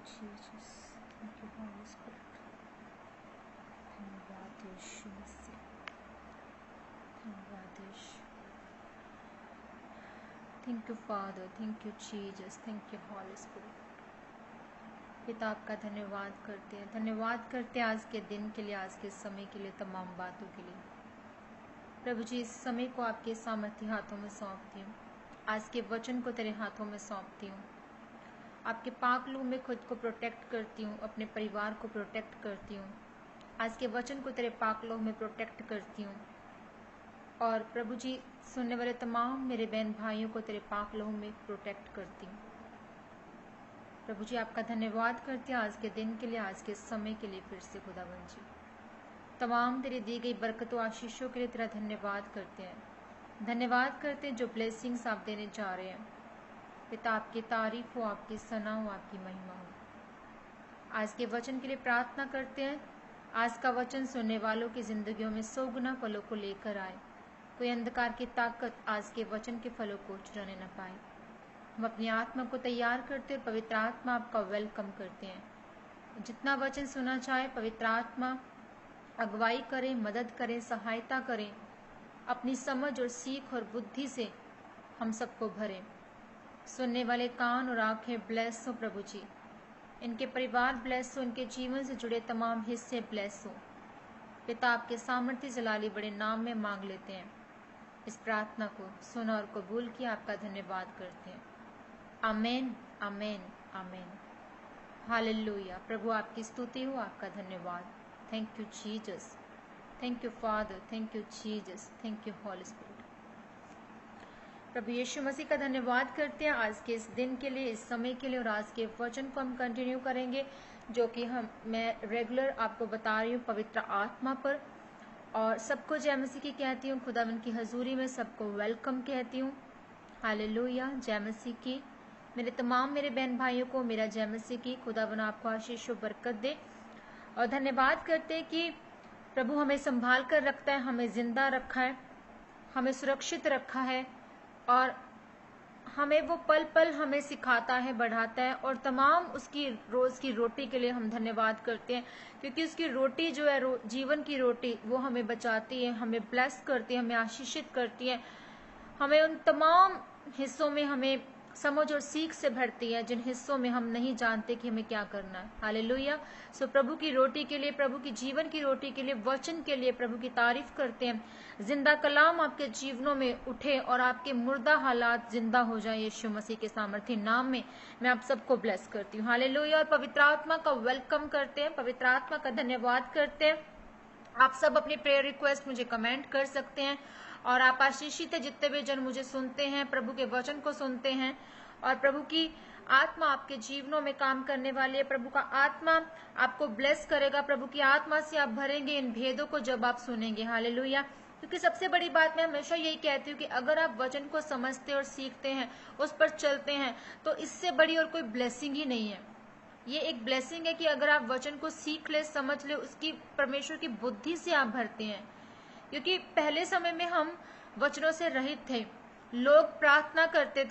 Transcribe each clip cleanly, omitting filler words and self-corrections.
Jesus. Thank you, Holy Spirit. धन्यवाद यीशु मसीह, धन्यवाद यीशु। Thank you, Father. Thank you, Jesus. Thank you, Holy Spirit. पिता आपका धन्यवाद करते हैं, धन्यवाद करते हैं आज के दिन के लिए, आज के समय के लिए, तमाम बातों के लिए। प्रभु जी, इस समय को आपके सामर्थ्य हाथों में सौंपती हूँ, आज के वचन को तेरे हाथों में सौंपती हूँ। आपके पाक लहू में खुद को प्रोटेक्ट करती हूँ, अपने परिवार को प्रोटेक्ट करती हूँ। आज के वचन को तेरे पाक लहू में प्रोटेक्ट करती हूँ। और प्रभु जी, सुनने वाले तमाम मेरे बहन भाइयों को तेरे पाक लहू में प्रोटेक्ट करती हूँ। प्रभु जी, आपका धन्यवाद करते हैं आज के दिन के लिए, आज के समय के लिए। फिर से खुदावंद जी, तमाम तेरी दी गई बरकतों आशीषों के लिए तेरा धन्यवाद करते हैं। धन्यवाद करते हैं जो ब्लेसिंग्स आप देने जा रहे हैं। पिता, आपकी तारीफ हो, आपकी सना हो, आपकी महिमा हो। आज के वचन के लिए प्रार्थना करते हैं, आज का वचन सुनने वालों की जिंदगियों में 100 गुना फलों को लेकर आए। कोई अंधकार की ताकत आज के वचन के फलों को चुराने न पाए। हम अपनी आत्मा को तैयार करते हैं, पवित्र आत्मा आपका वेलकम करते हैं। जितना वचन सुना चाहे पवित्र आत्मा अगुवाई करें, मदद करें, सहायता करें। अपनी समझ और सीख और बुद्धि से हम सबको भरें। सुनने वाले कान और आंखें ब्लेस हो प्रभु जी, इनके परिवार ब्लेस हो, इनके जीवन से जुड़े तमाम हिस्से ब्लेस हो। पिता, आपके सामर्थ्य जलाली बड़े नाम में मांग लेते हैं। इस प्रार्थना को सुना और कबूल किया, आपका धन्यवाद करते हैं। आमेन, आमेन, आमेन। हालेलुया। प्रभु आपकी स्तुति हो, आपका धन्यवाद। Thank you Jesus, thank you father, thank you Jesus, thank you holy spirit. प्रभु यीशु मसीह का धन्यवाद करते हैं आज के इस दिन के लिए, इस समय के लिए। और आज के वचन को हम कंटिन्यू करेंगे जो कि मैं रेगुलर आपको बता रही हूँ पवित्र आत्मा पर। और सबको जय मसीह की कहती हूँ, खुदावंद की हजूरी में सबको वेलकम कहती हूँ। हालेलुया, जय मसीह की। मेरे तमाम मेरे बहन भाइयों को मेरा जय मसीह की। खुदावंद आपको आशीष और बरकत दे। और धन्यवाद करते हैं कि प्रभु हमें संभाल कर रखता है, हमें जिंदा रखा है, हमें सुरक्षित रखा है। और हमें वो पल पल हमें सिखाता है, बढ़ाता है। और तमाम उसकी रोज की रोटी के लिए हम धन्यवाद करते हैं, क्योंकि उसकी रोटी जो है जीवन की रोटी, वो हमें बचाती है, हमें ब्लेस करती है, हमें आशीषित करती है, हमें उन तमाम हिस्सों में हमें समझ और सीख से भरती है जिन हिस्सों में हम नहीं जानते कि हमें क्या करना है। हालेलुया। सो प्रभु की रोटी के लिए, प्रभु की जीवन की रोटी के लिए, वचन के लिए प्रभु की तारीफ करते हैं। जिंदा कलाम आपके जीवनों में उठे और आपके मुर्दा हालात जिंदा हो जाए यीशु मसीह के सामर्थ्य नाम में। मैं आप सबको ब्लेस करती हूँ। हालेलुया। और पवित्र आत्मा का वेलकम करते हैं, पवित्र आत्मा का धन्यवाद करते हैं। आप सब अपनी प्रेयर रिक्वेस्ट मुझे कमेंट कर सकते हैं। और आप आशीषित है जितने भी जन मुझे सुनते हैं, प्रभु के वचन को सुनते हैं। और प्रभु की आत्मा आपके जीवनों में काम करने वाली है। प्रभु का आत्मा आपको ब्लेस करेगा। प्रभु की आत्मा से आप भरेंगे इन भेदों को जब आप सुनेंगे। हालेलुया। क्योंकि सबसे बड़ी बात मैं हमेशा यही कहती हूँ कि अगर आप वचन को समझते और सीखते हैं, उस पर चलते हैं, तो इससे बड़ी और कोई ब्लेसिंग ही नहीं है। ये एक ब्लेसिंग है कि अगर आप वचन को सीख ले, समझ ले, उसकी परमेश्वर की बुद्धि से आप भरते हैं। क्योंकि पहले समय में हम वचनों से रहित थे। लोग प्रार्थना करते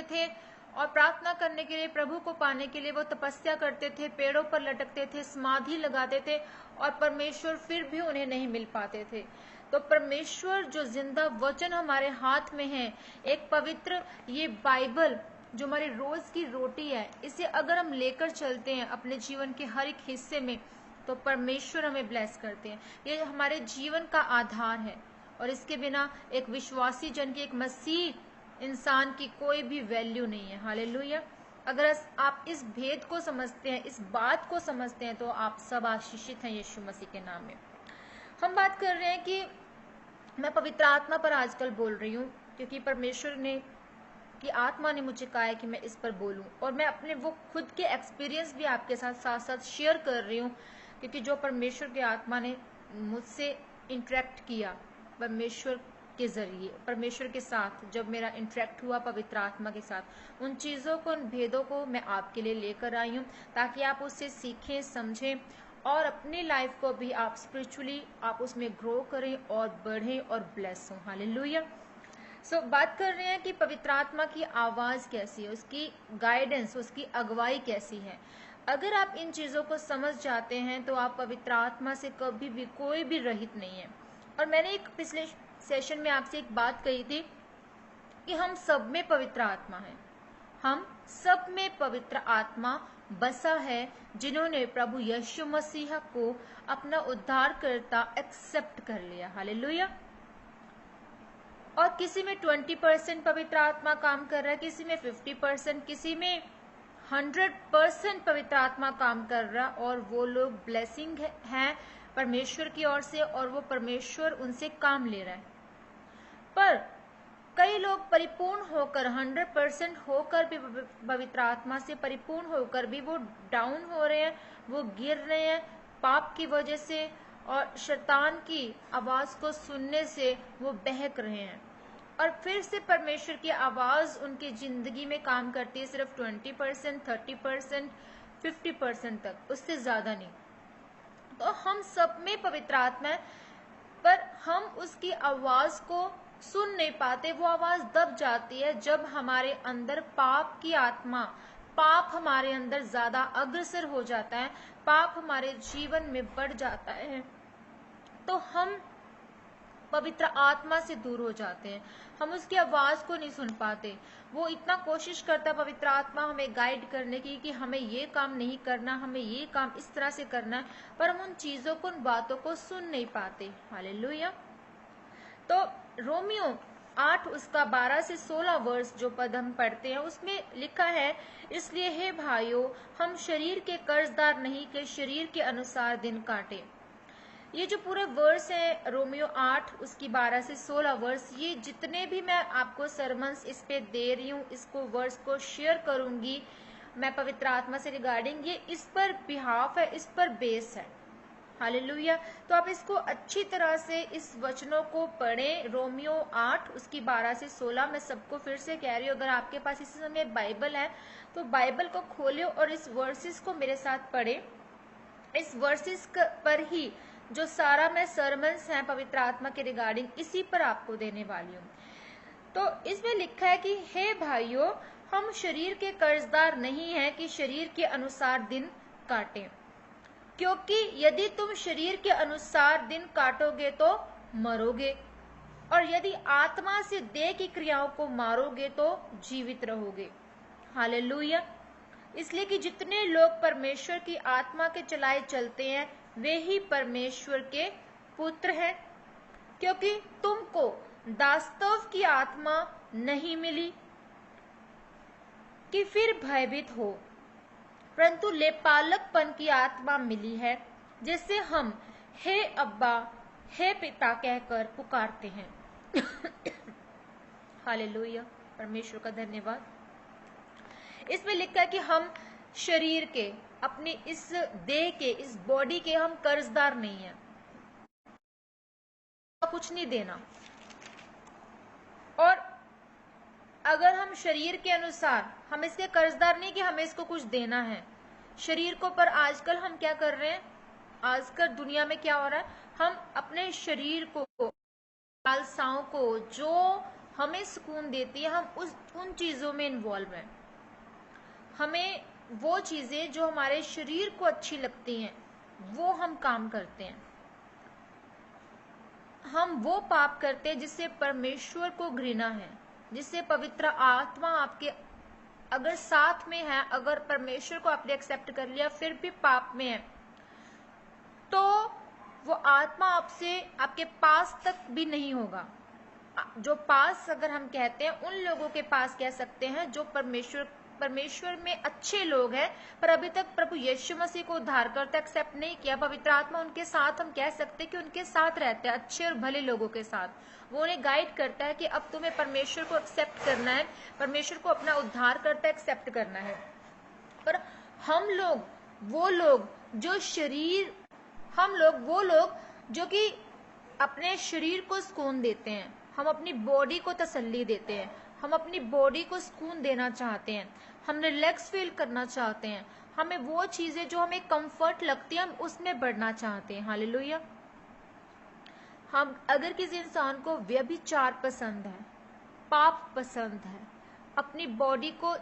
थे, और प्रार्थना करने के लिए, प्रभु को पाने के लिए वो तपस्या करते थे, पेड़ों पर लटकते थे, समाधि लगाते थे, और परमेश्वर फिर भी उन्हें नहीं मिल पाते थे। तो परमेश्वर जो जिंदा वचन हमारे हाथ में है, एक पवित्र ये बाइबल जो हमारी रोज की रोटी है, इसे अगर हम लेकर चलते हैं अपने जीवन के हर एक हिस्से में, तो परमेश्वर हमें ब्लेस करते हैं। ये हमारे जीवन का आधार है। और इसके बिना एक विश्वासी जन की, एक मसीह इंसान की कोई भी वैल्यू नहीं है। हालेलुया। अगर आप इस भेद को समझते हैं, इस बात को समझते हैं, तो आप सब आशीषित हैं यीशु मसीह के नाम में। हम बात कर रहे हैं कि मैं पवित्र आत्मा पर आजकल बोल रही हूँ, क्योंकि परमेश्वर ने की आत्मा ने मुझे कहा है कि मैं इस पर बोलूं। और मैं अपने वो खुद के एक्सपीरियंस भी आपके साथ साथ साथ शेयर कर रही हूँ, क्योंकि जो परमेश्वर की आत्मा ने मुझसे इंटरेक्ट किया, परमेश्वर के जरिए, परमेश्वर के साथ जब मेरा इंटरेक्ट हुआ पवित्र आत्मा के साथ, उन चीजों को, उन भेदों को मैं आपके लिए लेकर आई हूँ, ताकि आप उससे सीखें, समझें, और अपनी लाइफ को भी आप स्पिरिचुअली आप उसमें ग्रो करें और बढ़ें और ब्लेस हों। हालेलुया। बात कर रहे हैं कि पवित्र आत्मा की आवाज कैसी है, उसकी गाइडेंस, उसकी अगुवाई कैसी है। अगर आप इन चीजों को समझ जाते हैं तो आप पवित्र आत्मा से कभी भी कोई भी रहित नहीं है। और मैंने एक पिछले सेशन में आपसे एक बात कही थी कि हम सब में पवित्र आत्मा है, हम सब में पवित्र आत्मा बसा है, जिन्होंने प्रभु यीशु मसीह को अपना उद्धारकर्ता एक्सेप्ट कर लिया। हालेलुया। और किसी में 20% पवित्र आत्मा काम कर रहा है, किसी में 50%, किसी में 100% पवित्र आत्मा काम कर रहा, और वो लोग ब्लेसिंग हैं परमेश्वर की ओर से, और वो परमेश्वर उनसे काम ले रहा है। पर कई लोग परिपूर्ण होकर 100% होकर भी, पवित्र आत्मा से परिपूर्ण होकर भी वो डाउन हो रहे हैं, वो गिर रहे हैं पाप की वजह से, और शैतान की आवाज को सुनने से वो बहक रहे हैं। और फिर से परमेश्वर की आवाज उनकी जिंदगी में काम करती है सिर्फ 20%, 30%, 50% तक, उससे ज्यादा नहीं। तो हम सब में पवित्र आत्मा है, पर हम उसकी आवाज को सुन नहीं पाते। वो आवाज दब जाती है जब हमारे अंदर पाप की आत्मा, पाप हमारे अंदर ज्यादा अग्रसर हो जाता है, पाप हमारे जीवन में बढ़ जाता है, तो हम पवित्र आत्मा से दूर हो जाते हैं, हम उसकी आवाज को नहीं सुन पाते। वो इतना कोशिश करता है पवित्र आत्मा हमें गाइड करने की कि हमें ये काम नहीं करना, हमें ये काम इस तरह से करना है, पर हम उन चीजों को, उन बातों को सुन नहीं पाते। हालेलुया। तो रोमियो 8 उसका 12 से 16 वर्ष जो पद हम पढ़ते हैं, उसमें लिखा है, इसलिए हे भाइयों, हम शरीर के कर्जदार नहीं कि शरीर के अनुसार दिन काटे। ये जो पूरे वर्स है रोमियो 8 उसकी 12 से 16 वर्स, ये जितने भी मैं आपको सरमन्स इस पे दे रही हूँ, इसको वर्स को शेयर करूंगी मैं पवित्र आत्मा से रिगार्डिंग, ये इस पर बिहाफ है, इस पर बेस है। हालेलुया। तो आप इसको अच्छी तरह से इस वचनों को पढ़ें। रोमियो 8 उसकी 12 से 16, मैं सबको फिर से कह रही हूँ, अगर आपके पास इस समय बाइबल है तो बाइबल को खोलियो और इस वर्सेस को मेरे साथ पढ़े। इस वर्सेस पर ही जो सारा मैं सरमन्स हैं पवित्र आत्मा के रिगार्डिंग, इसी पर आपको देने वाली हूँ। तो इसमें लिखा है कि हे भाइयों, हम शरीर के कर्जदार नहीं हैं कि शरीर के अनुसार दिन काटें, क्योंकि यदि तुम शरीर के अनुसार दिन काटोगे तो मरोगे, और यदि आत्मा से देह की क्रियाओं को मारोगे तो जीवित रहोगे। हालेलुया। इसलिए कि जितने लोग परमेश्वर की आत्मा के चलाए चलते हैं वे ही परमेश्वर के पुत्र हैं, क्योंकि तुमको दास्तव की आत्मा नहीं मिली कि फिर भयभीत हो, परंतु लेपालकपन की आत्मा मिली है, जिससे हम हे अब्बा, हे पिता कहकर पुकारते हैं। हालेलुया। परमेश्वर का धन्यवाद। इसमें लिखा है कि हम शरीर के, अपने इस देह के, इस बॉडी के हम कर्जदार नहीं हैं, कुछ नहीं देना। और अगर हम शरीर के अनुसार, हम इसके कर्जदार नहीं कि हमें इसको कुछ देना है शरीर को, पर आजकल हम क्या कर रहे हैं, आजकल दुनिया में क्या हो रहा है, हम अपने शरीर को, लालसाओं को जो हमें सुकून देती है, हम उन चीजों में इन्वॉल्व हैं। हमें वो चीजें जो हमारे शरीर को अच्छी लगती हैं वो हम काम करते हैं, हम वो पाप करते हैं जिससे परमेश्वर को घृणा है, जिससे पवित्र आत्मा आपके अगर साथ में है, अगर परमेश्वर को आपने एक्सेप्ट कर लिया फिर भी पाप में है, तो वो आत्मा आपसे, आपके पास तक भी नहीं होगा। जो पास अगर हम कहते हैं, उन लोगों के पास कह सकते हैं जो परमेश्वर में अच्छे लोग हैं, पर अभी तक प्रभु यीशु मसीह को उद्धारकर्ता एक्सेप्ट नहीं किया। पवित्र आत्मा उनके साथ, हम कह सकते हैं कि उनके साथ रहते हैं, अच्छे और भले लोगों के साथ। वो उन्हें गाइड करता है कि अब तुम्हें परमेश्वर को एक्सेप्ट करना है, परमेश्वर को अपना उद्धारकर्ता एक्सेप्ट करना है। पर हम लोग वो लोग जो शरीर, हम लोग वो लोग जो कि अपने शरीर को सुकून देते हैं, हम अपनी बॉडी को तसल्ली देते हैं, हम अपनी बॉडी को सुकून देना चाहते हैं, हम रिलैक्स फील करना चाहते हैं, हमें वो चीजें जो हमें कंफर्ट लगती है हम उसमें बढ़ना चाहते हैं। हालेलुया। हम अगर किसी इंसान को व्यभिचार पसंद है, पाप पसंद है, अपनी बॉडी को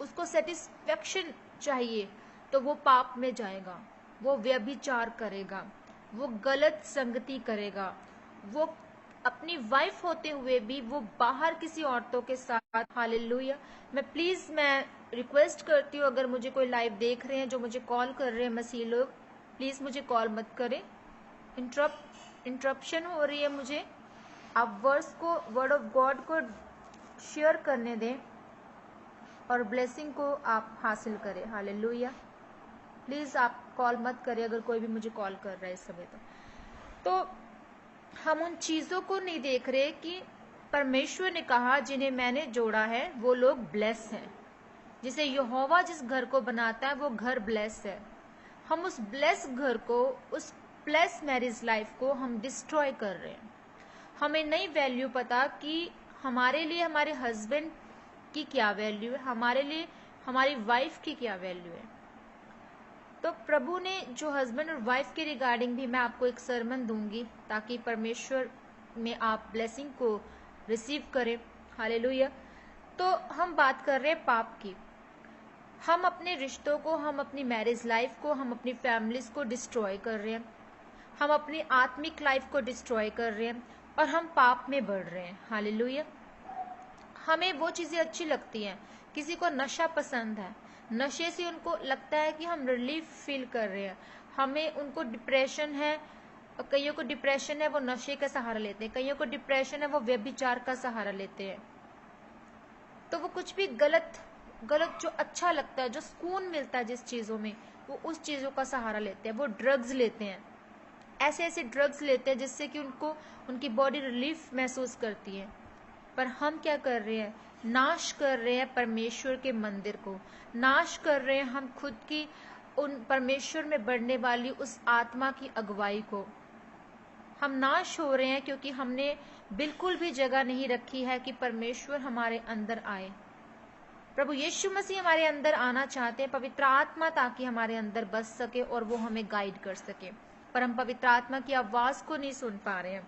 उसको सेटिस्फेक्शन चाहिए, तो वो पाप में जाएगा, वो व्यभिचार करेगा, वो गलत संगति करेगा, वो अपनी वाइफ होते हुए भी वो बाहर किसी औरतों के साथ। हालेलुया। मैं रिक्वेस्ट करती हूँ, अगर मुझे कोई लाइव देख रहे हैं, जो मुझे कॉल कर रहे हैं मसीह लोग, प्लीज मुझे कॉल मत करें, इंटरप्शन हो रही है मुझे। आप वर्ड ऑफ गॉड को शेयर करने दें और ब्लेसिंग को आप हासिल करें। हालेलुया। प्लीज आप कॉल मत करें अगर कोई भी मुझे कॉल कर रहा है इस समय। तो हम उन चीजों को नहीं देख रहे कि परमेश्वर ने कहा जिन्हें मैंने जोड़ा है वो लोग ब्लेस हैं। जिसे यहोवा जिस घर को बनाता है वो घर ब्लेस है। हम उस ब्लेस घर को, उस ब्लेस मैरिज लाइफ को हम डिस्ट्रॉय कर रहे हैं। हमें नहीं वैल्यू पता कि हमारे लिए हमारे हस्बैंड की क्या वैल्यू है, हमारे लिए हमारी वाइफ की क्या वैल्यू है। तो प्रभु ने जो हस्बैंड और वाइफ के रिगार्डिंग भी मैं आपको एक सरमन दूंगी, ताकि परमेश्वर में आप ब्लेसिंग को रिसीव करें। हालेलुया। तो हम बात कर रहे हैं पाप की। हम अपने रिश्तों को, हम अपनी मैरिज लाइफ को, हम अपनी फैमिलीज को डिस्ट्रॉय कर रहे हैं, हम अपनी आत्मिक लाइफ को डिस्ट्रॉय कर रहे हैं और हम पाप में बढ़ रहे हैं। हालेलुया। हमें वो चीजें अच्छी लगती हैं, किसी को नशा पसंद है, नशे से उनको लगता है कि हम रिलीफ फील कर रहे हैं। हमें उनको डिप्रेशन है, कईयों को डिप्रेशन है वो नशे का सहारा लेते हैं, कईयों को डिप्रेशन है वो व्यभिचार का सहारा लेते हैं। तो वो कुछ भी गलत जो अच्छा लगता है, जो सुकून मिलता है जिस चीजों में, वो उस चीजों का सहारा लेते हैं। वो ड्रग्स लेते हैं, ऐसे ड्रग्स लेते हैं जिससे कि उनको उनकी बॉडी रिलीफ महसूस करती है। पर हम क्या कर रहे हैं? नाश कर रहे हैं परमेश्वर के मंदिर को, नाश कर रहे हैं हम खुद की उन परमेश्वर में बढ़ने वाली उस आत्मा की अगुवाई को। हम नाश हो रहे हैं क्योंकि हमने बिल्कुल भी जगह नहीं रखी है कि परमेश्वर हमारे अंदर आए। प्रभु यीशु मसीह हमारे अंदर आना चाहते हैं, पवित्र आत्मा, ताकि हमारे अंदर बस सके और वो हमें गाइड कर सके, पर हम पवित्र आत्मा की आवाज को नहीं सुन पा रहे हैं।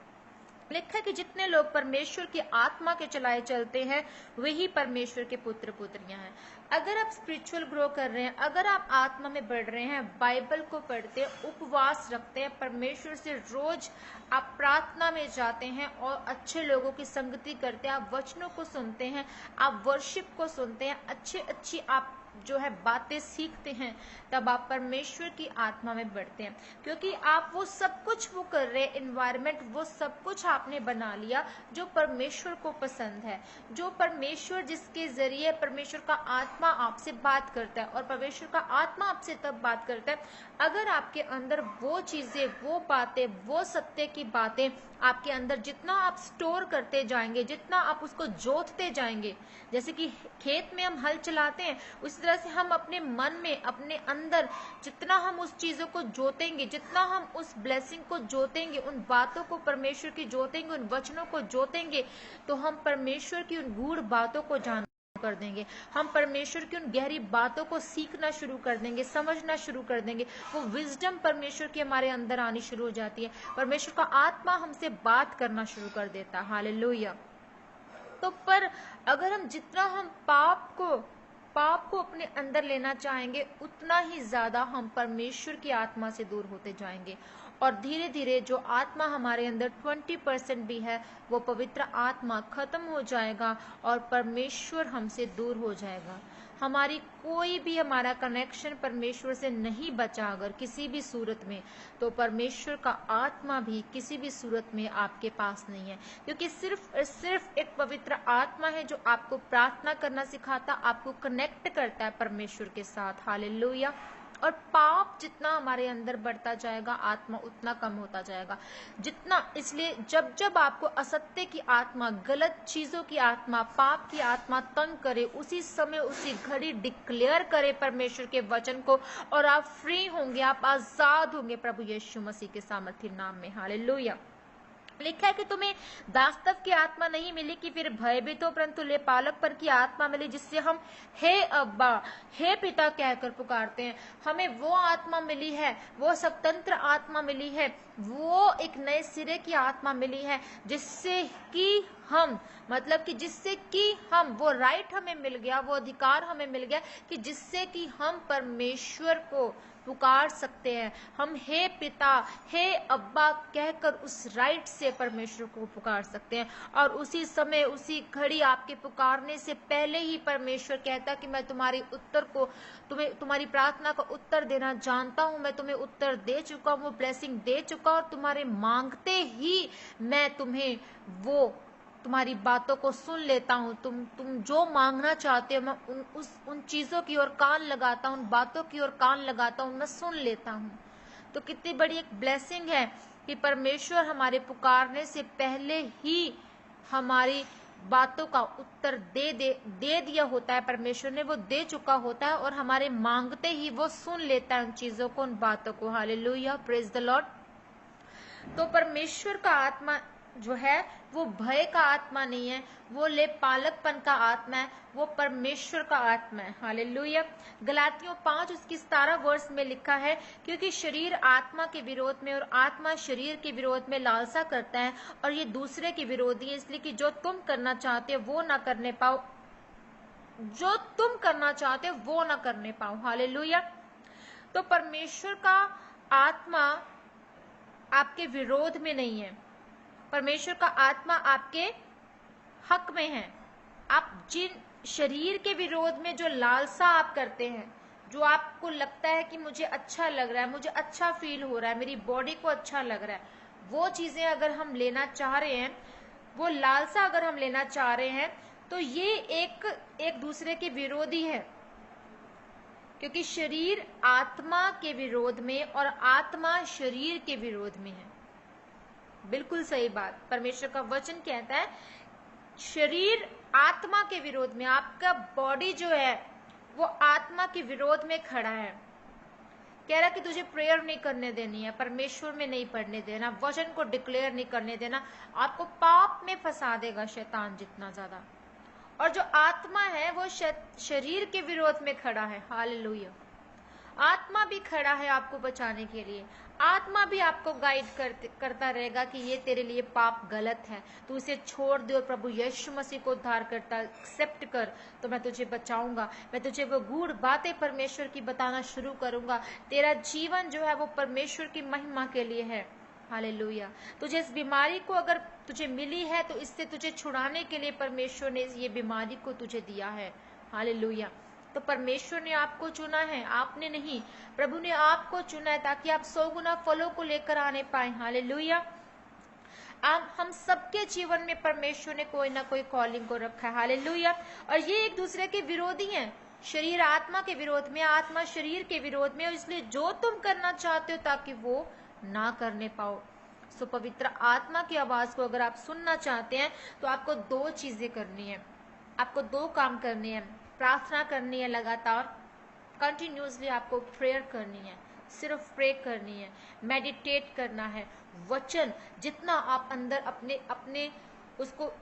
लिखा है कि जितने लोग परमेश्वर की आत्मा के चलाए चलते हैं वही परमेश्वर के पुत्र पुत्रियां हैं। अगर आप स्पिरिचुअल ग्रो कर रहे हैं, अगर आप आत्मा में बढ़ रहे हैं, बाइबल को पढ़ते हैं, उपवास रखते हैं, परमेश्वर से रोज आप प्रार्थना में जाते हैं और अच्छे लोगों की संगति करते हैं, आप वचनों को सुनते हैं, आप वर्शिप को सुनते हैं, अच्छी आप जो है बातें सीखते हैं, तब आप परमेश्वर की आत्मा में बढ़ते हैं। क्योंकि आप वो सब कुछ वो कर रहे हैं, एनवायरमेंट वो सब कुछ आपने बना लिया जो परमेश्वर को पसंद है, जो परमेश्वर जिसके जरिए परमेश्वर का आत्मा आपसे बात करता है। और परमेश्वर का आत्मा आपसे तब बात करता है अगर आपके अंदर वो चीजें, वो बातें, वो सत्य की बातें आपके अंदर जितना आप स्टोर करते जाएंगे, जितना आप उसको जोतते जाएंगे। जैसे कि खेत में हम हल चलाते हैं, उसी तरह से हम अपने मन में, अपने अंदर जितना हम उस चीजों को जोतेंगे, जितना हम उस ब्लेसिंग को जोतेंगे, उन बातों को परमेश्वर की जोतेंगे, उन वचनों को जोतेंगे, तो हम परमेश्वर की उन गूढ़ बातों को जान कर देंगे। हम परमेश्वर की उन गहरी बातों को सीखना शुरू कर देंगे, समझना शुरू कर देंगे। वो विजडम परमेश्वर की हमारे अंदर आनी शुरू हो जाती है। परमेश्वर का आत्मा हमसे बात करना शुरू कर देता है। हालेलुया। तो पर अगर हम जितना हम पाप को अपने अंदर लेना चाहेंगे, उतना ही ज्यादा हम परमेश्वर की आत्मा से दूर होते जाएंगे। और धीरे धीरे जो आत्मा हमारे अंदर 20% भी है, वो पवित्र आत्मा खत्म हो जाएगा और परमेश्वर हमसे दूर हो जाएगा। हमारी कोई भी हमारा कनेक्शन परमेश्वर से नहीं बचा अगर किसी भी सूरत में, तो परमेश्वर का आत्मा भी किसी भी सूरत में आपके पास नहीं है। क्योंकि सिर्फ एक पवित्र आत्मा है जो आपको प्रार्थना करना सिखाता, आपको कनेक्ट करता है परमेश्वर के साथ। हालेलुया। और पाप जितना हमारे अंदर बढ़ता जाएगा, आत्मा उतना कम होता जाएगा। इसलिए जब आपको असत्य की आत्मा, गलत चीजों की आत्मा, पाप की आत्मा तंग करे, उसी समय उसी घड़ी डिक्लेयर करे परमेश्वर के वचन को, और आप फ्री होंगे, आप आजाद होंगे प्रभु यीशु मसीह के सामर्थ्य नाम में। हालेलुया। लिखा है कि तुम्हें दास्तव की आत्मा नहीं मिली कि फिर भयभीत हो, परंतु लेपालकपन की आत्मा मिली, जिससे हम हे अब्बा, हे पिता कहकर पुकारते हैं। हमें वो आत्मा मिली है, वो स्वतंत्र आत्मा मिली है, वो एक नए सिरे की आत्मा मिली है, जिससे कि हम मतलब कि जिससे कि हम वो राइट हमें मिल गया, वो अधिकार हमें मिल गया कि जिससे कि हम परमेश्वर को पुकार सकते हैं। हम हे पिता, हे अब्बा कहकर उस राइट से परमेश्वर को पुकार सकते हैं। और उसी समय, उसी घड़ी आपके पुकारने से पहले ही परमेश्वर कहता कि मैं तुम्हारी उत्तर को, तुम्हारी प्रार्थना का उत्तर देना जानता हूं, मैं तुम्हें उत्तर दे चुका हूं, ब्लेसिंग दे चुका, और तुम्हारे मांगते ही मैं तुम्हें वो तुम्हारी बातों को सुन लेता हूँ। तुम जो मांगना चाहते हो, मैं उन चीजों की ओर कान लगाता हूँ, उन बातों की ओर कान लगाता हूँ, मैं सुन लेता हूँ। तो कितनी बड़ी एक ब्लेसिंग है कि परमेश्वर हमारे पुकारने से पहले ही हमारी बातों का उत्तर दे दिया होता है। परमेश्वर ने वो दे चुका होता है और हमारे मांगते ही वो सुन लेता है उन चीजों को, उन बातों को। Hallelujah, praise the Lord. तो परमेश्वर का आत्मा जो है वो भय का आत्मा नहीं है, वो लेपालकपन का आत्मा है, वो परमेश्वर का आत्मा है। हालेलुया। गलातियों 5 उसकी 17 वर्ष में लिखा है, क्योंकि शरीर आत्मा के विरोध में और आत्मा शरीर के विरोध में लालसा करता है, और ये दूसरे के विरोधी है, इसलिए कि जो तुम करना चाहते हो वो ना करने पाओ, जो तुम करना चाहते हो वो ना करने पाओ। हालेलुया। तो परमेश्वर का आत्मा आपके विरोध में नहीं है, परमेश्वर का आत्मा आपके हक में है। आप जिन शरीर के विरोध में जो लालसा आप करते हैं, जो आपको लगता है कि मुझे अच्छा लग रहा है, मुझे अच्छा फील हो रहा है, मेरी बॉडी को अच्छा लग रहा है, वो चीजें अगर हम लेना चाह रहे हैं, वो लालसा अगर हम लेना चाह रहे हैं, तो ये एक दूसरे के विरोधी है, क्योंकि शरीर आत्मा के विरोध में और आत्मा शरीर के विरोध में है। बिल्कुल सही बात। परमेश्वर का वचन कहता है शरीर आत्मा के विरोध में, आपका बॉडी जो है वो आत्मा के विरोध में खड़ा है। कह रहा कि तुझे प्रेयर नहीं करने देनी है, परमेश्वर में नहीं पढ़ने देना, वचन को डिक्लेयर नहीं करने देना, आपको पाप में फंसा देगा शैतान जितना ज्यादा। और जो आत्मा है वो शरीर के विरोध में खड़ा है। हालेलुया। आत्मा भी खड़ा है आपको बचाने के लिए, आत्मा भी आपको गाइड करता रहेगा कि ये तेरे लिए पाप गलत है, तू इसे छोड़ दे और प्रभु यीशु मसीह को उद्धार करता एक्सेप्ट कर, तो मैं तुझे बचाऊंगा, मैं तुझे वो गूढ़ बातें परमेश्वर की बताना शुरू करूंगा। तेरा जीवन जो है वो परमेश्वर की महिमा के लिए है। हालेलुया। तुझे इस बीमारी को अगर तुझे मिली है तो इससे तुझे छुड़ाने के लिए परमेश्वर ने ये बीमारी को तुझे दिया है। हालेलुया। तो परमेश्वर ने आपको चुना है, आपने नहीं, प्रभु ने आपको चुना है ताकि आप 100 गुना फलों को लेकर आने पाए। हालेलुया। हम सबके जीवन में परमेश्वर ने कोई ना कोई कॉलिंग को रखा है। हालेलुया। और ये एक दूसरे के विरोधी हैं, शरीर आत्मा के विरोध में, आत्मा शरीर के विरोध में, इसलिए जो तुम करना चाहते हो ताकि वो ना करने पाओ। सो पवित्र आत्मा की आवाज को अगर आप सुनना चाहते हैं तो आपको 2 चीजें करनी है, आपको 2 काम करने हैं। प्रार्थना करनी है लगातार, कंटिन्यूसली आपको प्रेयर करनी है, सिर्फ प्रे करनी है, मेडिटेट करना है। वचन जितना आप अंदर अपने उसको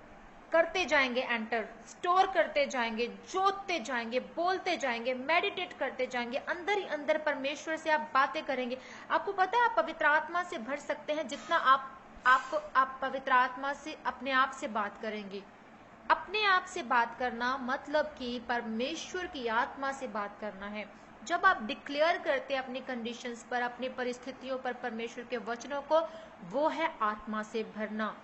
करते जाएंगे, एंटर स्टोर करते जाएंगे, जोतते जाएंगे, बोलते जाएंगे, मेडिटेट करते जाएंगे, अंदर ही अंदर परमेश्वर से आप बातें करेंगे। आपको पता है आप पवित्र आत्मा से भर सकते हैं जितना आप पवित्र आत्मा से अपने आप से बात करेंगे। अपने आप से बात करना मतलब कि परमेश्वर की आत्मा से बात करना है। जब आप डिक्लेयर करते हैं अपनी कंडीशंस पर, अपनी परिस्थितियों पर परमेश्वर के वचनों को, वो है आत्मा से भरना।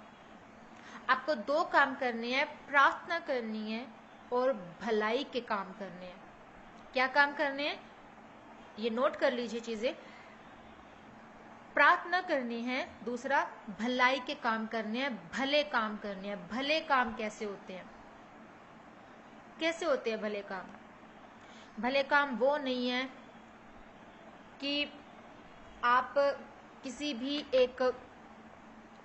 आपको 2 काम करने हैं, प्रार्थना करनी है और भलाई के काम करने हैं। क्या काम करने हैं ये नोट कर लीजिए चीजें। प्रार्थना करनी है, दूसरा भलाई के काम करने हैं, भले काम करने हैं। भले काम कैसे होते हैं, कैसे होते हैं भले काम? भले काम वो नहीं है कि आप किसी भी एक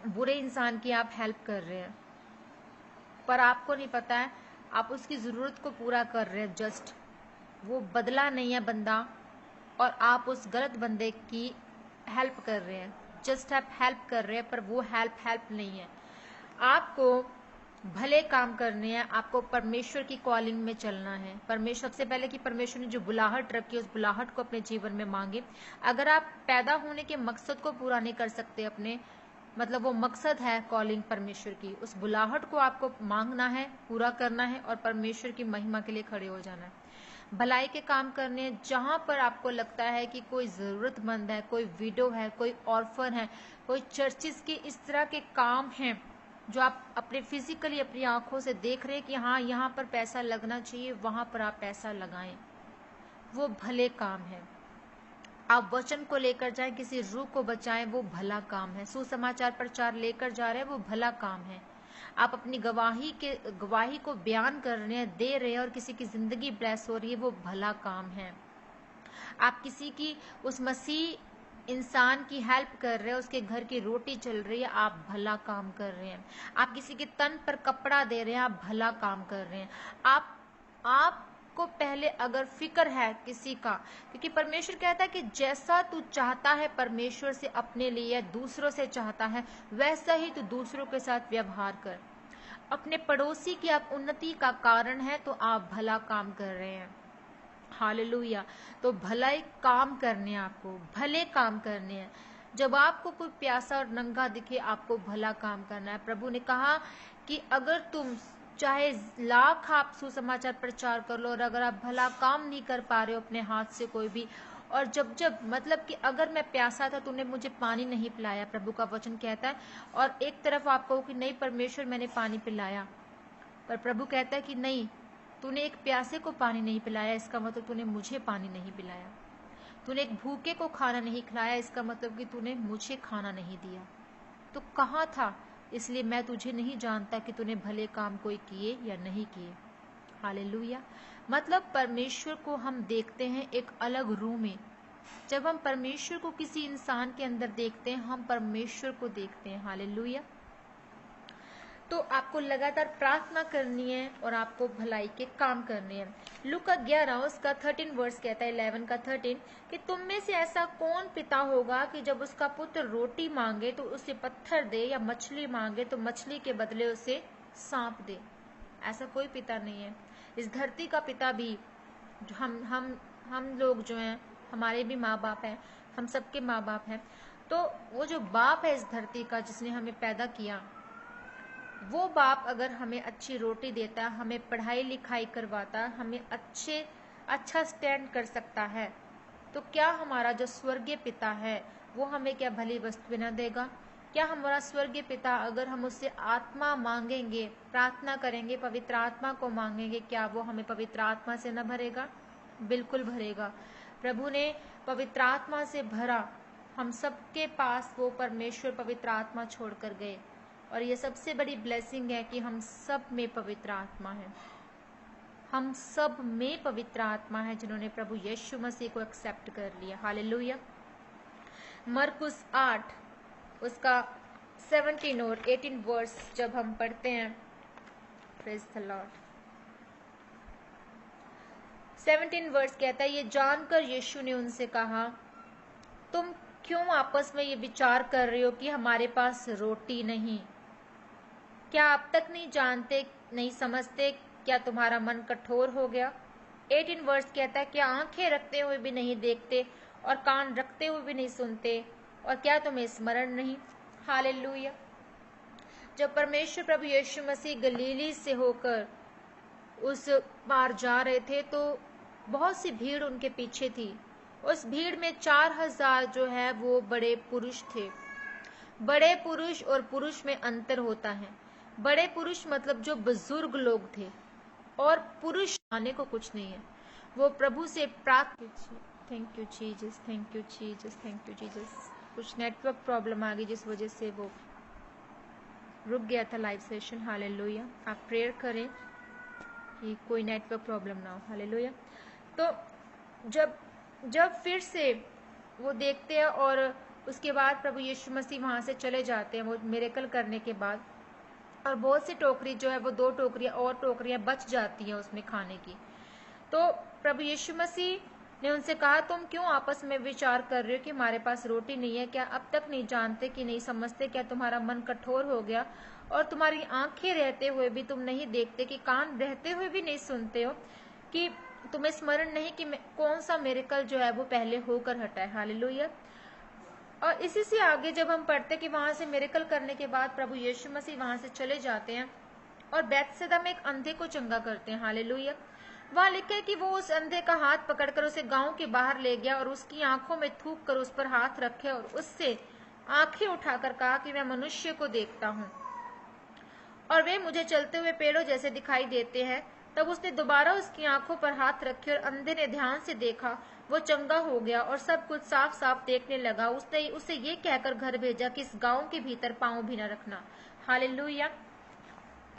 बुरे इंसान की आप हेल्प कर रहे हैं, पर आपको नहीं पता है आप उसकी जरूरत को पूरा कर रहे हैं, जस्ट वो बदला नहीं है बंदा, और आप उस गलत बंदे की हेल्प कर रहे हैं, जस्ट आप हेल्प कर रहे हैं, पर वो हेल्प नहीं है। आपको भले काम करने हैं, आपको परमेश्वर की कॉलिंग में चलना है। परमेश्वर, सबसे पहले कि परमेश्वर ने जो बुलाहट रखी है उस बुलाहट को अपने जीवन में मांगे। अगर आप पैदा होने के मकसद को पूरा नहीं कर सकते अपने, मतलब वो मकसद है कॉलिंग परमेश्वर की, उस बुलाहट को आपको मांगना है, पूरा करना है और परमेश्वर की महिमा के लिए खड़े हो जाना है। भलाई के काम करने, जहां पर आपको लगता है कि कोई जरूरतमंद है, कोई विडो है, कोई ऑर्फन है, कोई चर्चिस के इस तरह के काम हैं जो आप अपने फिजिकली अपनी आंखों से देख रहे हैं कि हाँ यहाँ पर पैसा लगना चाहिए, वहां पर आप पैसा लगाएं, वो भले काम है। आप वचन को लेकर जाएं, किसी रूह को बचाएं, वो भला काम है। सुसमाचार प्रचार लेकर जा रहे हैं, वो भला काम है। आप अपनी गवाही को बयान कर रहे हैं, दे रहे हैं और किसी की जिंदगी ब्लेस हो रही है, वो भला काम है। आप किसी की, उस मसीह इंसान की हेल्प कर रहे हैं, उसके घर की रोटी चल रही है, आप भला काम कर रहे हैं। आप किसी के तन पर कपड़ा दे रहे हैं, आप भला काम कर रहे हैं। आपको पहले अगर फिक्र है किसी का, क्योंकि परमेश्वर कहता है कि जैसा तू चाहता है परमेश्वर से अपने लिए, दूसरों से चाहता है, वैसा ही तू दूसरों के साथ व्यवहार कर। अपने पड़ोसी की आप उन्नति का कारण है तो आप भला काम कर रहे हैं। हालेलुया। तो भलाई काम करने हैं, आपको भले काम करने हैं। जब आपको कोई प्यासा और नंगा दिखे, आपको भला काम करना है। प्रभु ने कहा कि अगर तुम चाहे लाख आप सुसमाचार प्रचार कर लो और अगर आप भला काम नहीं कर पा रहे हो अपने हाथ से कोई भी, और जब मतलब कि अगर मैं प्यासा था तूने मुझे पानी नहीं पिलाया, प्रभु का वचन कहता है, और एक तरफ आप कहो कि नहीं परमेश्वर मैंने पानी पिलाया, पर प्रभु कहता है कि नहीं, तूने एक प्यासे को पानी नहीं पिलाया, इसका मतलब तूने मुझे पानी नहीं पिलाया। तूने एक भूखे को खाना नहीं खिलाया, इसका मतलब कि तूने मुझे खाना नहीं दिया। तो कहाँ था, इसलिए मैं तुझे नहीं जानता कि तूने भले काम कोई किए या नहीं किए। हालेलुया। मतलब परमेश्वर को हम देखते हैं एक अलग रूह में। जब हम परमेश्वर को किसी इंसान के अंदर देखते हैं, हम परमेश्वर को देखते हैं। हालेलुया। तो आपको लगातार प्रार्थना करनी है और आपको भलाई के काम करने हैं। लूका 11 उसका 13 वर्स कहता है, 11 का 13, कि तुम में से ऐसा कौन पिता होगा कि जब उसका पुत्र रोटी मांगे तो उसे पत्थर दे, या मछली मांगे तो मछली के बदले उसे सांप दे। ऐसा कोई पिता नहीं है। इस धरती का पिता भी, हम लोग जो हैं, हमारे भी माँ बाप हैं, हम सबके माँ बाप हैं। तो वो जो बाप है इस धरती का, जिसने हमें पैदा किया, वो बाप अगर हमें अच्छी रोटी देता, हमें पढ़ाई लिखाई करवाता, हमें अच्छा स्टैंड कर सकता है, तो क्या हमारा जो स्वर्गीय पिता है वो हमें क्या भली वस्तुएं न देगा? क्या हमारा स्वर्गीय पिता, अगर हम उससे आत्मा मांगेंगे, प्रार्थना करेंगे, पवित्र आत्मा को मांगेंगे, क्या वो हमें पवित्र आत्मा से न भरेगा? बिल्कुल भरेगा। प्रभु ने पवित्र आत्मा से भरा, हम सबके पास वो परमेश्वर पवित्र आत्मा छोड़कर गए, और ये सबसे बड़ी ब्लेसिंग है कि हम सब में पवित्र आत्मा है। हम सब में पवित्र आत्मा है जिन्होंने प्रभु यीशु मसीह को एक्सेप्ट कर लिया। हालेलुया। मरकुस 8 उसका 17 और 18 वर्स जब हम पढ़ते हैं, प्रेज द लॉर्ड, 17 वर्स कहता है, ये जानकर यीशु ने उनसे कहा, तुम क्यों आपस में ये विचार कर रहे हो कि हमारे पास रोटी नहीं? क्या आप तक नहीं जानते, नहीं समझते? क्या तुम्हारा मन कठोर हो गया? 18 वर्स कहता है, क्या आंखें रखते हुए भी नहीं देखते और कान रखते हुए भी नहीं सुनते, और क्या तुम्हें स्मरण नहीं? हालेलुया। जब परमेश्वर प्रभु यीशु मसीह गलीली से होकर उस पार जा रहे थे तो बहुत सी भीड़ उनके पीछे थी। उस भीड़ में 4000 जो है वो बड़े पुरुष थे। बड़े पुरुष और पुरुष में अंतर होता है। बड़े पुरुष मतलब जो बुजुर्ग लोग थे, और पुरुष आने को कुछ नहीं है। वो प्रभु से प्रार्थना, thank you Jesus, thank you Jesus, thank you Jesus. कुछ नेटवर्क प्रॉब्लम आ गई जिस वजह से वो रुक गया था लाइव सेशन। हालेलुया। आप प्रेयर करें कि कोई नेटवर्क प्रॉब्लम ना हो। हालेलुया। तो जब फिर से वो देखते हैं और उसके बाद प्रभु यीशु मसीह वहां से चले जाते हैं, वो मिरेकल करने के बाद, और बहुत सी टोकरी जो है वो 2 टोकरियां और टोकरियां बच जाती हैं उसमें खाने की। तो प्रभु यीशु मसीह ने उनसे कहा, तुम क्यों आपस में विचार कर रहे हो कि हमारे पास रोटी नहीं है? क्या अब तक नहीं जानते कि नहीं समझते? क्या तुम्हारा मन कठोर हो गया? और तुम्हारी आंखें रहते हुए भी तुम नहीं देखते, कि कान रहते हुए भी नहीं सुनते हो, कि तुम्हें स्मरण नहीं कि कौन सा मिरेकल जो है वो पहले होकर हटा है। हालेलुया। और इसी से आगे जब हम पढ़ते कि वहां से मिरेकल करने के बाद प्रभु यीशु मसीह वहां से चले जाते हैं और बैतसैदा में एक अंधे को चंगा करते हैं। हालेलुया। वहां लिखा है कि वो उस अंधे का हाथ पकड़कर उसे गांव के बाहर ले गया और उसकी आंखों में थूक कर उस पर हाथ रखे और उससे आंखें उठाकर कहा कि मैं मनुष्य को देखता हूँ और वे मुझे चलते हुए पेड़ों जैसे दिखाई देते हैं। तब उसने दोबारा उसकी आंखों पर हाथ रखे और अंधे ने ध्यान से देखा, वो चंगा हो गया और सब कुछ साफ साफ देखने लगा। उसने उसे ये कहकर घर भेजा कि इस गांव के भीतर पांव भी न रखना। हालेलुया।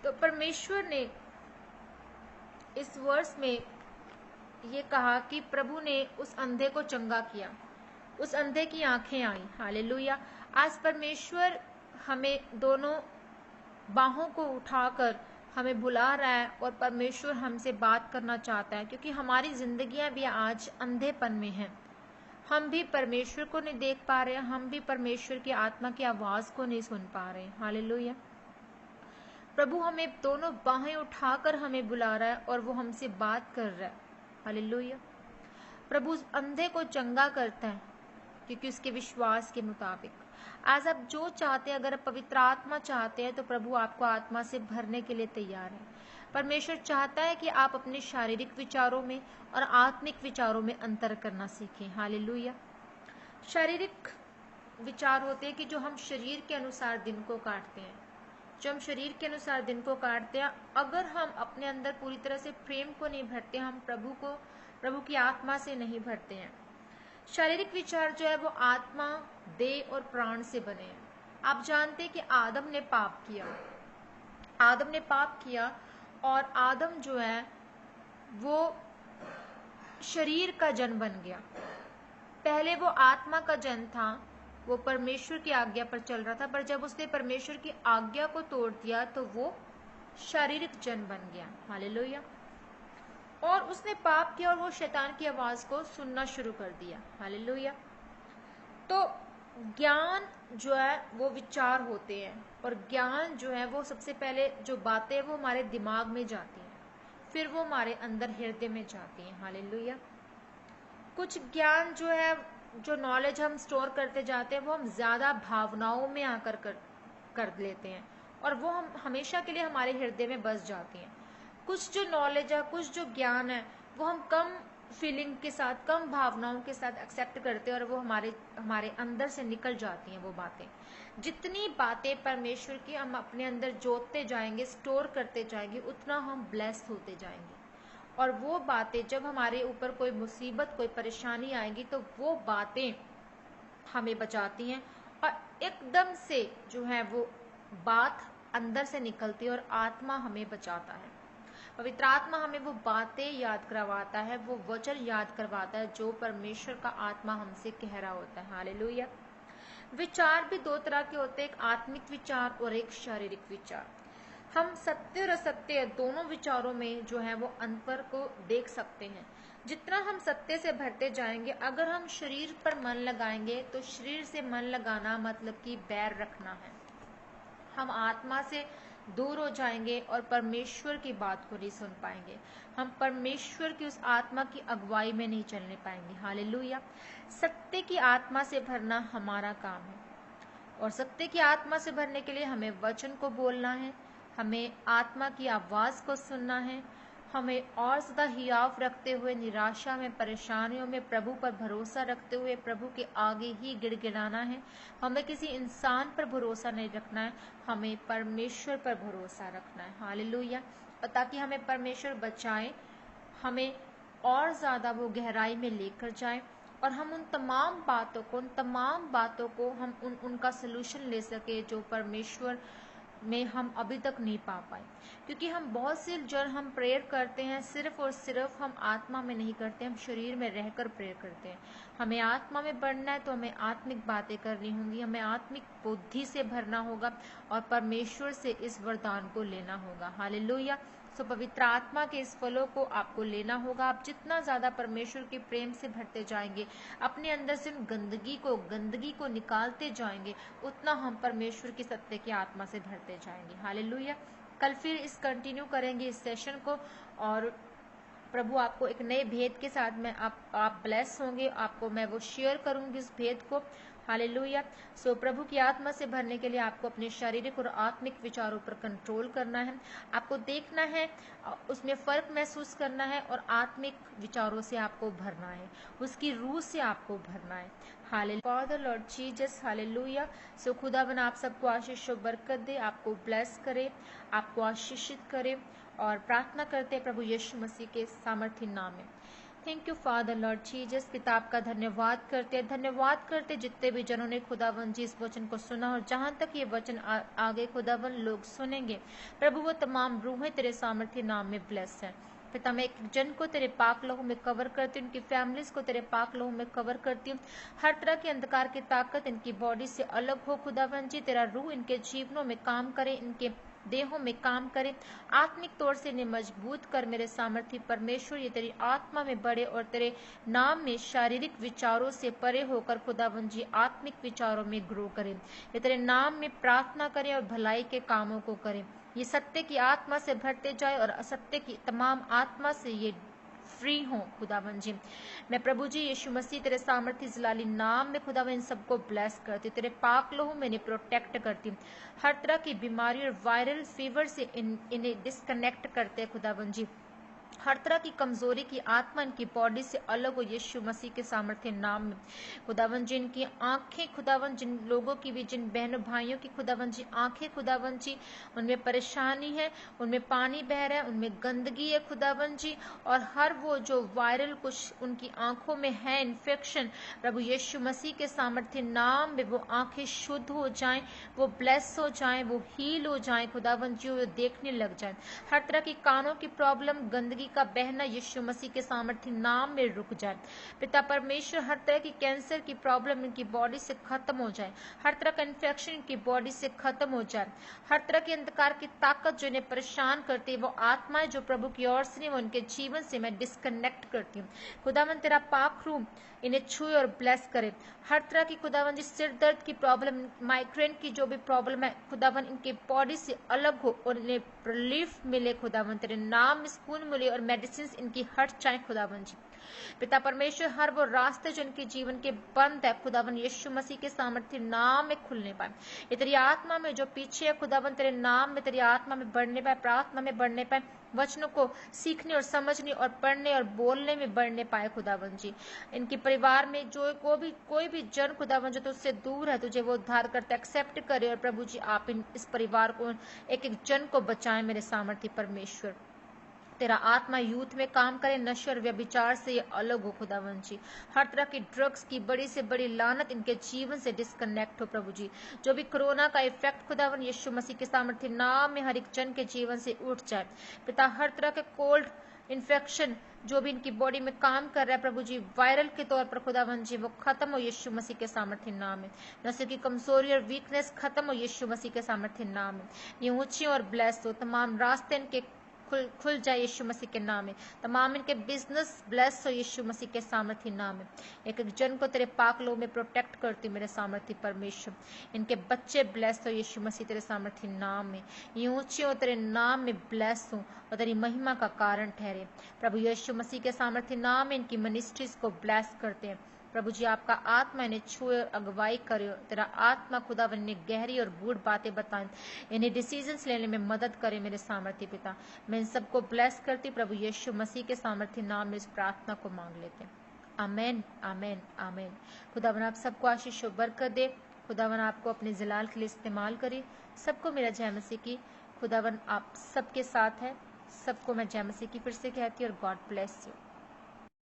तो परमेश्वर ने इस वर्ष में ये कहा कि प्रभु ने उस अंधे को चंगा किया, उस अंधे की आंखें आई। हालेलुया। आज परमेश्वर हमें दोनों बाहों को उठाकर हमें बुला रहा है और परमेश्वर हमसे बात करना चाहता है, क्योंकि हमारी जिंदगियां भी आज अंधेपन में हैं। हम भी परमेश्वर को नहीं देख पा रहे हैं, हम भी परमेश्वर की आत्मा की आवाज को नहीं सुन पा रहे हैं। हालेलुया। प्रभु हमें दोनों बाहें उठाकर हमें बुला रहा है और वो हमसे बात कर रहा है। हालेलुया। प्रभु उस अंधे को चंगा करता है क्योंकि उसके विश्वास के मुताबिक। आज आप जो चाहते हैं, अगर आप पवित्र आत्मा चाहते हैं तो प्रभु आपको आत्मा से भरने के लिए तैयार है। परमेश्वर चाहता है कि आप अपने शारीरिक विचारों में और आत्मिक विचारों में अंतर करना सीखें। हालेलुया। शारीरिक विचार होते हैं कि जो हम शरीर के अनुसार दिन को काटते हैं, जो हम शरीर के अनुसार दिन को काटते हैं। अगर हम अपने अंदर पूरी तरह से प्रेम को नहीं भरते, हम प्रभु की आत्मा से नहीं भरते हैं। शारीरिक विचार जो है वो आत्मा, देह और प्राण से बने हैं। आप जानते हैं कि आदम ने पाप किया और आदम जो है वो शरीर का जन बन गया। पहले वो आत्मा का जन था, वो परमेश्वर की आज्ञा पर चल रहा था, पर जब उसने परमेश्वर की आज्ञा को तोड़ दिया तो वो शारीरिक जन बन गया। हालेलुया। और उसने पाप किया और वो शैतान की आवाज को सुनना शुरू कर दिया। हालेलुया। तो ज्ञान जो है वो विचार होते हैं, और ज्ञान जो है वो सबसे पहले जो बातें वो हमारे दिमाग में जाती हैं, फिर वो हमारे अंदर हृदय में जाती हैं। हालेलुया। कुछ ज्ञान जो है, जो नॉलेज हम स्टोर करते जाते हैं, वो हम ज्यादा भावनाओं में आकर कर लेते हैं और वो हम हमेशा के लिए हमारे हृदय में बस जाती हैं। कुछ जो नॉलेज है, कुछ जो ज्ञान है, वो हम कम फीलिंग के साथ, कम भावनाओं के साथ एक्सेप्ट करते हैं और वो हमारे अंदर से निकल जाती हैं वो बातें। जितनी बातें परमेश्वर की हम अपने अंदर जोतते जाएंगे, स्टोर करते जाएंगे, उतना हम ब्लेस्ड होते जाएंगे। और वो बातें जब हमारे ऊपर कोई मुसीबत, कोई परेशानी आएगी तो वो बातें हमें बचाती हैं और एकदम से जो है वो बात अंदर से निकलती है और आत्मा हमें बचाता है। पवित्र आत्मा हमें वो बातें याद करवाता है, वो वचन याद करवाता है जो परमेश्वर का आत्मा हमसे कह रहा होता है। हालेलुया। विचार भी दो तरह के होते हैं, एक आत्मिक विचार और एक शारीरिक विचार। हम सत्य और असत्य दोनों विचारों में जो है वो अंतर को देख सकते हैं। जितना हम सत्य से भरते जाएंगे, अगर हम शरीर पर मन लगाएंगे तो शरीर से मन लगाना मतलब कि बैर रखना है। हम आत्मा से दूर हो जाएंगे और परमेश्वर की बात को नहीं सुन पाएंगे। हम परमेश्वर की उस आत्मा की अगुवाई में नहीं चलने पाएंगे। हालेलुया। सत्य की आत्मा से भरना हमारा काम है, और सत्य की आत्मा से भरने के लिए हमें वचन को बोलना है, हमें आत्मा की आवाज को सुनना है, हमें और ज्यादा हियाव रखते हुए, निराशा में, परेशानियों में प्रभु पर भरोसा रखते हुए प्रभु के आगे ही गिड़गिड़ाना है। हमें किसी इंसान पर भरोसा नहीं रखना है, हमें परमेश्वर पर भरोसा रखना है। हालेलुया। और ताकि हमें परमेश्वर बचाए, हमें और ज्यादा वो गहराई में लेकर जाए और हम उन तमाम बातों को हम उनका सोल्यूशन ले सके जो परमेश्वर में हम अभी तक नहीं पा पाए। क्योंकि हम बहुत से जब हम प्रेयर करते हैं, सिर्फ और सिर्फ हम आत्मा में नहीं करते, हम शरीर में रहकर प्रेयर करते हैं। हमें आत्मा में बढ़ना है तो हमें आत्मिक बातें करनी होंगी, हमें आत्मिक बुद्धि से भरना होगा और परमेश्वर से इस वरदान को लेना होगा। हालेलुया। सो पवित्र आत्मा के इस फलों को आपको लेना होगा। आप जितना ज्यादा परमेश्वर के प्रेम से भरते जाएंगे, अपने अंदर से गंदगी को निकालते जाएंगे, उतना हम परमेश्वर की सत्य की आत्मा से भरते जाएंगे। हालेलुया। कल फिर इस कंटिन्यू करेंगे इस सेशन को, और प्रभु आपको एक नए भेद के साथ में आप ब्लेस होंगे। आपको मैं वो शेयर करूंगी इस भेद को। हालेलुया। सो प्रभु की आत्मा से भरने के लिए आपको अपने शारीरिक और आत्मिक विचारों पर कंट्रोल करना है। आपको देखना है, उसमें फर्क महसूस करना है, और आत्मिक विचारों से आपको भरना है, उसकी रूह से आपको भरना है। Hallelujah. Father lord Jesus, hallelujah. So खुदावन आप सबको आशीष और बरकत दे, आपको ब्लेस करे, आपको आशीषित करे, और प्रार्थना करते प्रभु यीशु मसीह के सामर्थ्य नाम में। Thank you father lord Jesus. पिताब का धन्यवाद करते जितने भी जनों ने खुदावन जी इस वचन को सुना, और जहां तक ये वचन आगे खुदावन लोग सुनेंगे, प्रभु वो तमाम रूहें तेरे सामर्थ्य नाम में ब्लेस है। पिता मैं एक जन को तेरे पाक लहू में कवर करती हूँ, उनकी फैमिलीज को तेरे पाक लहू में कवर करती हूँ। हर तरह की अंधकार की ताकत इनकी बॉडी से अलग हो खुदावन जी। तेरा रूह इनके जीवनों में काम करे, इनके देहों में काम करे, आत्मिक तौर से इन्हें मजबूत कर मेरे सामर्थ्य परमेश्वर। ये तेरी आत्मा में बढ़े और तेरे नाम में शारीरिक विचारों से परे होकर खुदावन जी आत्मिक विचारों में ग्रो करे। ये तेरे नाम में प्रार्थना करें और भलाई के कामों को करें। ये सत्य की आत्मा से भरते जाए और असत्य की तमाम आत्मा से ये फ्री हो खुदावन जी। मैं प्रभु जी यीशु मसीह तेरे सामर्थ्य जलाली नाम में खुदावन इन सबको ब्लेस करती हूँ, तेरे पाक लहू में इन्हें प्रोटेक्ट करती हूँ। हर तरह की बीमारी और वायरल फीवर से इन्हें डिस्कनेक्ट करते हैं खुदावन जी। हर तरह की कमजोरी की आत्मा इनकी बॉडी से अलग हो यीशु मसीह के सामर्थ्य नाम में। खुदावन जी इनकी आंखें, खुदावन जिन लोगों की भी, जिन बहनों भाइयों की खुदावन जी आंखें, खुदावन जी उनमें परेशानी है, उनमें पानी बह रहा है, उनमें गंदगी है खुदावन जी, और हर वो जो वायरल कुछ उनकी आंखों में है इन्फेक्शन, प्रभु यीशु मसीह के सामर्थ्य नाम में वो आंखें शुद्ध हो जाएं, वो ब्लेस हो जाएं, वो हील हो जाएं खुदावन जी, वो देखने लग जाएं। हर तरह की कानों की प्रॉब्लम, गंदगी का बहना यीशु मसीह के सामर्थ्य नाम में रुक जाए। पिता परमेश्वर हर तरह की कैंसर की प्रॉब्लम इनकी बॉडी से खत्म हो जाए, हर तरह का इन्फेक्शन इनकी बॉडी से खत्म हो जाए। हर तरह की अंधकार की ताकत जो इन्हें परेशान करती है, वो आत्माएं जो प्रभु की ओर से नहीं, वो उनके जीवन से मैं डिस्कनेक्ट करती हूँ। खुदावन तेरा पाक रूह इन्हें छुए और ब्लेस करे। हर तरह की खुदावन जी सिर दर्द की प्रॉब्लम, माइग्रेन की जो भी प्रॉब्लम है खुदावन इनके बॉडी से अलग हो और इन्हें रिलीफ मिले खुदावन तेरे नाम में सुकून मिले और मेडिसिन इनकी हट जाए खुदावन जी। पिता परमेश्वर हर वो रास्ते जो इनके जीवन के बंद है खुदावन यीशु मसीह के सामर्थ्य नाम में खुलने पाए। ये तेरी आत्मा में जो पीछे है खुदावन तेरे नाम में तेरी आत्मा में बढ़ने पाए, प्रार्थना में बढ़ने पाए, वचनों को सीखने और समझने और पढ़ने और बोलने में बढ़ने पाए खुदावन जी। इनके परिवार में जो कोई भी जन खुदावन जो तुझसे दूर है, तुझे वो उद्धार करते एक्सेप्ट करे, और प्रभु जी आप इस परिवार को, एक एक जन को बचाएं मेरे सामर्थ्य परमेश्वर। तेरा आत्मा यूथ में काम करे, नशे और व्यभिचार से ये अलग हो खुदावन जी। हर तरह की ड्रग्स की बड़ी से बड़ी लानत इनके जीवन से डिस्कनेक्ट हो प्रभु जी। जो भी कोरोना का इफेक्ट खुदावन यीशु मसीह के सामर्थ्य नाम में हर एक जन के जीवन से उठ जाए। पिता हर तरह के कोल्ड इन्फेक्शन जो भी इनकी बॉडी में काम कर रहा है प्रभु जी, वायरल के तौर पर खुदावन जी वो खत्म हो यीशु मसीह के सामर्थ्य नाम में। नशे की कमजोरी और वीकनेस खत्म हो यीशु मसीह के सामर्थ्य नाम में। ये ऊंची और ब्लेस हो, तमाम रास्ते इनके खुल जाए यीशु मसीह के नाम में। तमाम इनके बिजनेस ब्लेस हो यीशु मसीह के सामर्थ्य नाम में। एक एक जन को तेरे पाक लहू में प्रोटेक्ट करती मेरे सामर्थ्य परमेश्वर। इनके बच्चे ब्लेस हो यीशु मसीह तेरे सामर्थ्य नाम में। ये ऊंचे हो तेरे नाम में ब्लेस हो और तेरी महिमा का कारण ठहरे प्रभु यीशु मसीह के सामर्थ्य नाम में। इनकी मिनिस्ट्रीज को ब्लेस करते हैं प्रभु जी। आपका आत्मा इन्हें छुए और अगुवाई करे, तेरा आत्मा खुदावन इन्हें गहरी और गूढ़ बातें बताएं, इन्हें डिसीजंस लेने में मदद करे मेरे सामर्थ्य पिता। मैं इन सबको ब्लेस करती प्रभु यीशु मसीह के सामर्थ्य नाम में इस प्रार्थना को मांग लेते हैं। आमेन आमेन आमेन। खुदावन आप सबको आशीष और बरकत दे। खुदावन आपको अपने जलाल के लिए इस्तेमाल करे। सबको मेरा जय मसीह की। खुदावन आप सबके साथ है। सबको मैं जय मसीह की फिर से कहती हूँ और गॉड ब्लेस यू।